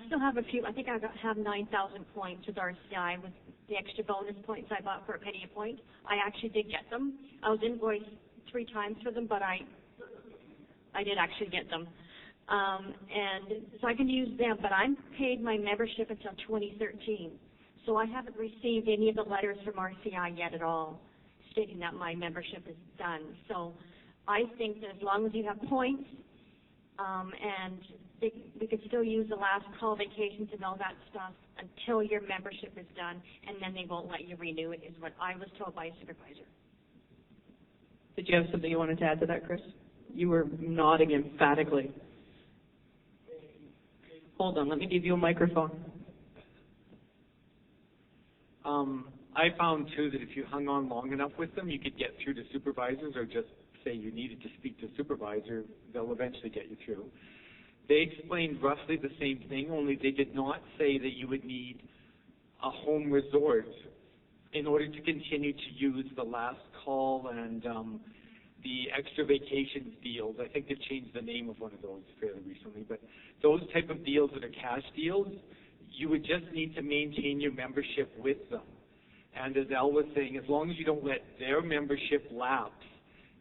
still have a few. I think have 9,000 points with RCI with the extra bonus points I bought for a penny a point. I actually did get them. I was invoiced 3 times for them, but I did actually get them. And so I can use them, but I'm paid my membership until 2013. So I haven't received any of the letters from RCI yet at all stating that my membership is done. So I think that as long as you have points, and we could still use the last call vacations and all that stuff until your membership is done, and then they won't let you renew it, is what I was told by a supervisor. Did you have something you wanted to add to that, Chris? You were nodding emphatically. Hold on, let me give you a microphone. I found, too, that if you hung on long enough with them, you could get through to supervisors, or just say you needed to speak to a supervisor, they'll eventually get you through. They explained roughly the same thing, only they did not say that you would need a home resort in order to continue to use the last call and the extra vacations deals. I think they've changed the name of one of those fairly recently, but those type of deals that are cash deals, you would just need to maintain your membership with them. And as Al was saying, as long as you don't let their membership lapse,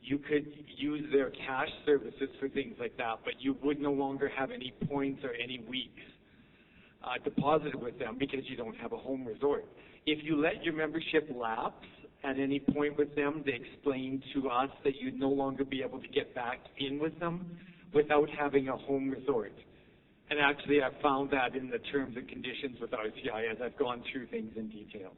you could use their cash services for things like that, but you would no longer have any points or any weeks deposited with them because you don't have a home resort. If you let your membership lapse at any point with them, they explained to us that you'd no longer be able to get back in with them without having a home resort. And actually, I've found that in the terms and conditions with RCI as I've gone through things in detail.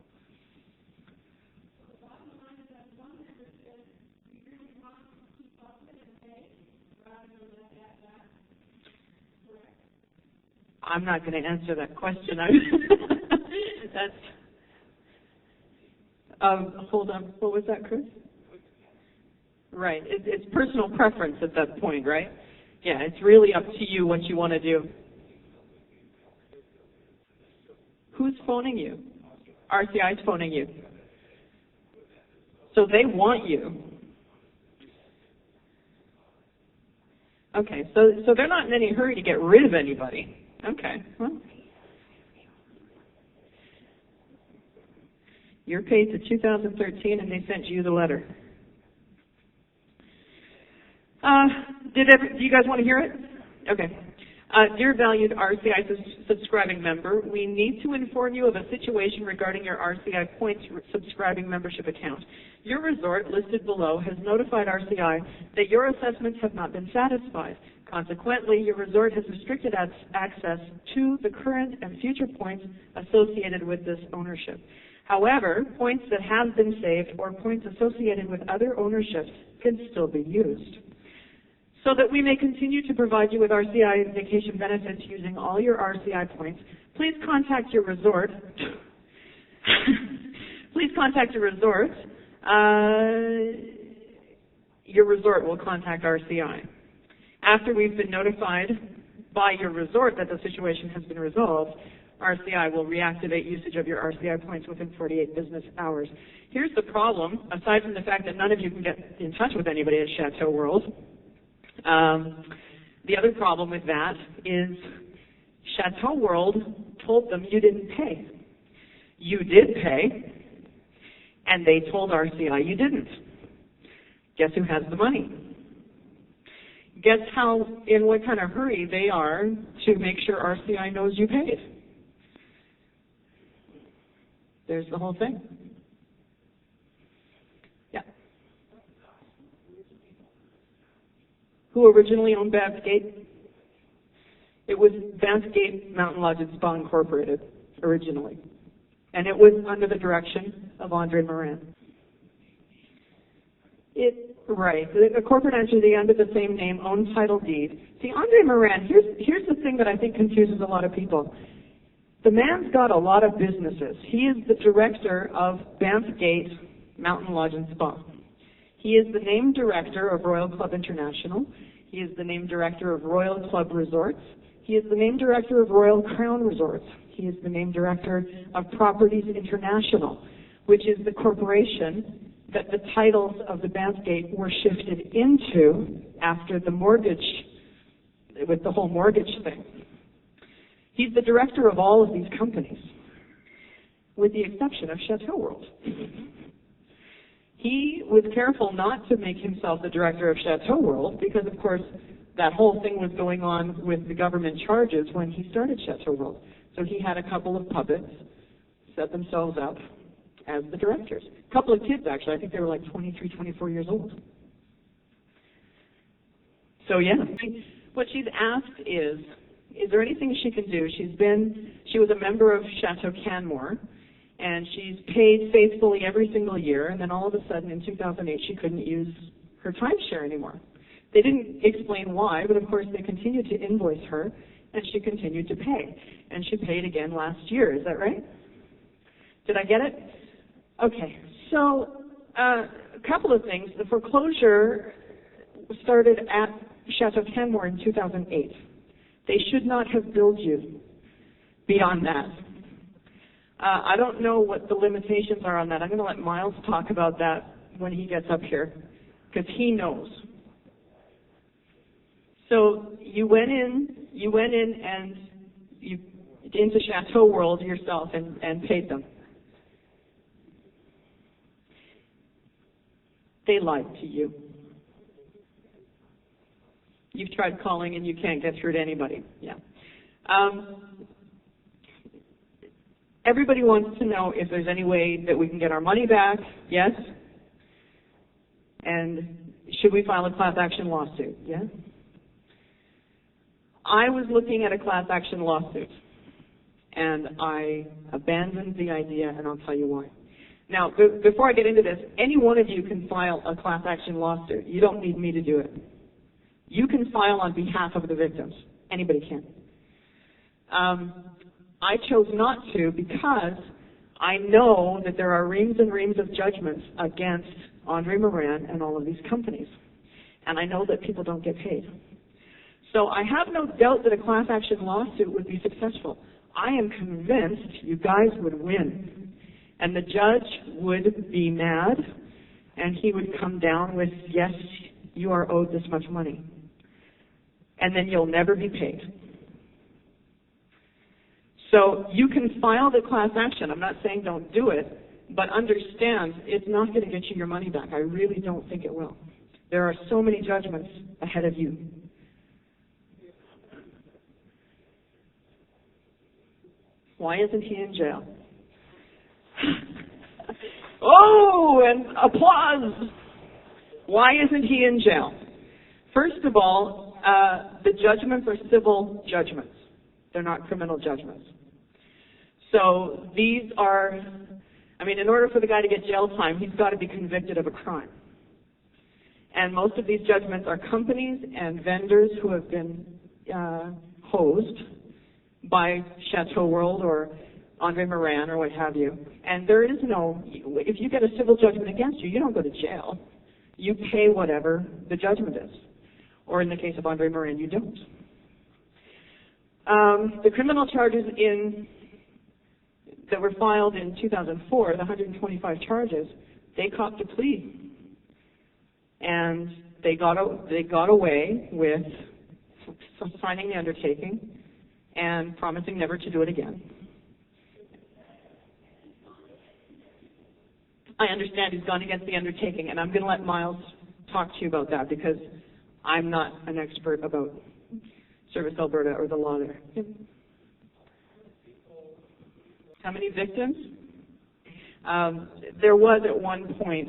I'm not going to answer that question. Hold on. What was that, Chris? Right. It's personal preference at that point, right? Yeah, it's really up to you what you want to do. Who's phoning you? RCI's phoning you. So they want you. Okay, so they're not in any hurry to get rid of anybody. Okay, well, you're paid to 2013 and they sent you the letter. Do you guys want to hear it? Okay. Dear valued RCI subscribing member, we need to inform you of a situation regarding your RCI points subscribing membership account. Your resort listed below has notified RCI that your assessments have not been satisfied. Consequently, your resort has restricted access to the current and future points associated with this ownership. However, points that have been saved or points associated with other ownerships can still be used. So that we may continue to provide you with RCI vacation benefits using all your RCI points, please contact your resort. Please contact your resort. Your resort will contact RCI. After we've been notified by your resort that the situation has been resolved, RCI will reactivate usage of your RCI points within 48 business hours. Here's the problem, aside from the fact that none of you can get in touch with anybody at Chateau World. The other problem with that is Chateau World told them you didn't pay. You did pay, and they told RCI you didn't. Guess who has the money? Guess in what kind of hurry they are to make sure RCI knows you paid. There's the whole thing. Yeah. Who originally owned Banff Gate? It was Banff Gate Mountain Lodge and Spa Incorporated originally. And it was under the direction of Andre Muran. Right. The corporate entity under the same name, owned title deed. See, Andre Muran, here's the thing that I think confuses a lot of people. The man's got a lot of businesses. He is the director of Banff Gate Mountain Lodge and Spa. He is the named director of Royal Club International. He is the named director of Royal Club Resorts. He is the named director of Royal Crown Resorts. He is the named director of Properties International, which is the corporation that the titles of the Banff Gate were shifted into after the mortgage, with the whole mortgage thing. He's the director of all of these companies, with the exception of Chateau World. He was careful not to make himself the director of Chateau World because, of course, that whole thing was going on with the government charges when he started Chateau World. So he had a couple of puppets set themselves up as the directors. A couple of kids, actually. I think they were like 23, 24 years old. So, yeah. What she's asked is there anything she can do? She was a member of Chateau Canmore, and she's paid faithfully every single year, and then all of a sudden in 2008 she couldn't use her timeshare anymore. They didn't explain why, but of course they continued to invoice her, and she continued to pay. And she paid again last year, is that right? Did I get it? Okay, so a couple of things. The foreclosure started at Chateau Canmore in 2008. They should not have billed you beyond that. I don't know what the limitations are on that. I'm going to let Miles talk about that when he gets up here, because he knows. So you went in and you into Chateau World yourself and paid them. They lied to you. You've tried calling and you can't get through to anybody. Yeah. Everybody wants to know if there's any way that we can get our money back. Yes? And should we file a class action lawsuit? Yes? I was looking at a class action lawsuit, and I abandoned the idea, and I'll tell you why. Now, before I get into this, any one of you can file a class action lawsuit. You don't need me to do it. You can file on behalf of the victims. Anybody can. I chose not to because I know that there are reams and reams of judgments against Andre Muran and all of these companies. And I know that people don't get paid. So I have no doubt that a class action lawsuit would be successful. I am convinced you guys would win. And the judge would be mad, and he would come down with, yes, you are owed this much money. And then you'll never be paid. So you can file the class action. I'm not saying don't do it, but understand it's not going to get you your money back. I really don't think it will. There are so many judgments ahead of you. Why isn't he in jail? Oh, and applause! Why isn't he in jail? First of all, the judgments are civil judgments. They're not criminal judgments. So these are, in order for the guy to get jail time, he's got to be convicted of a crime. And most of these judgments are companies and vendors who have been hosed by Chateau World or Andre Muran or what have you. And there is no, if you get a civil judgment against you, you don't go to jail. You pay whatever the judgment is. Or in the case of Andre Muran, you don't. The criminal charges that were filed in 2004, the 125 charges, they copped a plea. And they got away with signing the undertaking and promising never to do it again. I understand he's gone against the undertaking, and I'm going to let Miles talk to you about that because I'm not an expert about Service Alberta or the law there. Yep. How many victims? There was at one point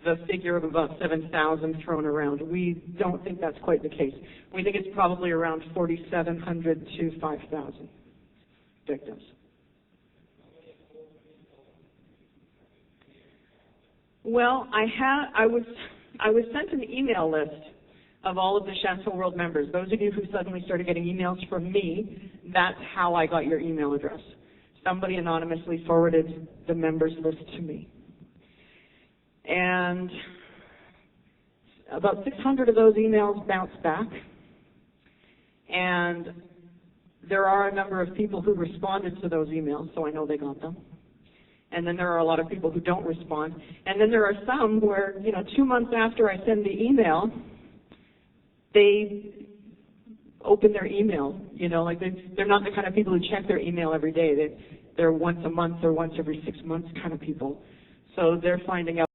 the figure of about 7,000 thrown around. We don't think that's quite the case. We think it's probably around 4,700 to 5,000 victims. Well, I was sent an email list of all of the Chateau World members. Those of you who suddenly started getting emails from me, that's how I got your email address. Somebody anonymously forwarded the members list to me. And about 600 of those emails bounced back. And there are a number of people who responded to those emails, so I know they got them. And then there are a lot of people who don't respond. And then there are some where, 2 months after I send the email, they open their email, you know, like they're not the kind of people who check their email every day. They're once a month or once every 6 months kind of people. So they're finding out